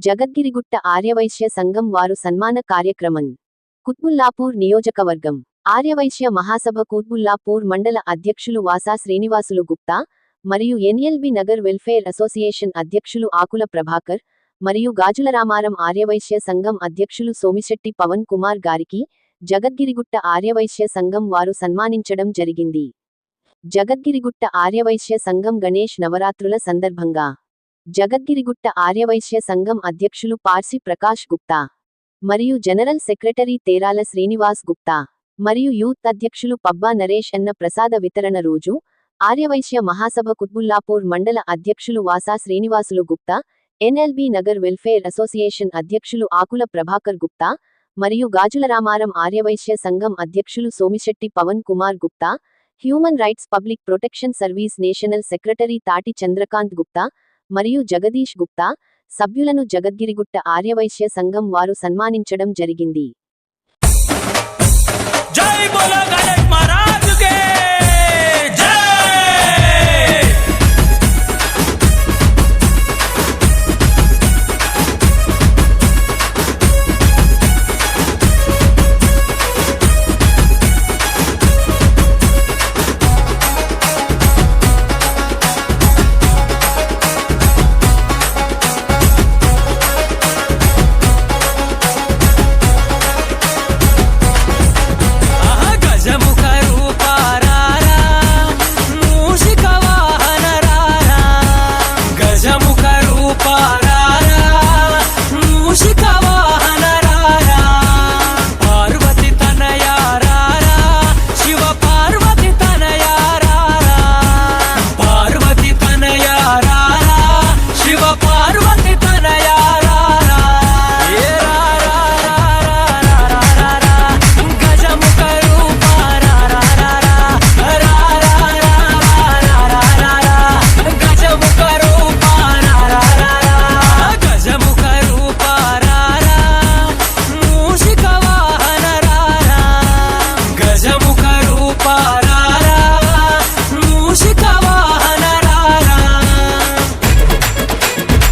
జగద్గిరిగుట్ట ఆర్యవైశ్య సంఘం వారు సన్మాన కార్యక్రమం. కుత్బుల్లాపూర్ నియోజకవర్గం ఆర్యవైశ్య మహాసభ కుత్బుల్లాపూర్ మండల అధ్యక్షులు వాసా శ్రీనివాసులు గుప్తా మరియు ఎన్ఎల్బి నగర్ వెల్ఫేర్ అసోసియేషన్ అధ్యక్షులు ఆకుల ప్రభాకర్ మరియు గాజులరామారం ఆర్యవైశ్య సంఘం అధ్యక్షులు సోమిశెట్టి పవన్ కుమార్ గారికి జగద్గిరిగుట్ట ఆర్యవైశ్య సంఘం వారు సన్మానించడం జరిగింది. జగద్గిరిగుట్ట ఆర్యవైశ్య సంఘం గణేష్ నవరాత్రుల సందర్భంగా జగద్గిరిగుట్ట ఆర్యవైశ్య సంఘం అధ్యక్షులు పార్సి ప్రకాష్ గుప్తా మరియు జనరల్ సెక్రటరీ తేరాల శ్రీనివాస్ గుప్తా మరియు యూత్ అధ్యక్షులు పబ్బా నరేష్ అన్న ప్రసాద వితరణ రోజు ఆర్యవైశ్య మహాసభ కుత్బుల్లాపూర్ మండల అధ్యక్షులు Vasa Srinivasulu Gupta, NLB Nagar welfare association అధ్యక్షులు ఆకుల ప్రభాకర్ గుప్తా మరియు గాజులరామారం ఆర్యవైశ్య సంఘం అధ్యక్షులు Somisetty Pavan Kumar Gupta, human rights public protection service national secretary Tati Chandrakanth Gupta మరియు జగదీష్ గుప్తా సభ్యులను జగద్గిరిగుట్ట ఆర్యవైశ్య సంఘం వారు సన్మానించడం జరిగింది. జై బోలో గణేష్ మహారాజ్ కే జై. గజముఖ రూపా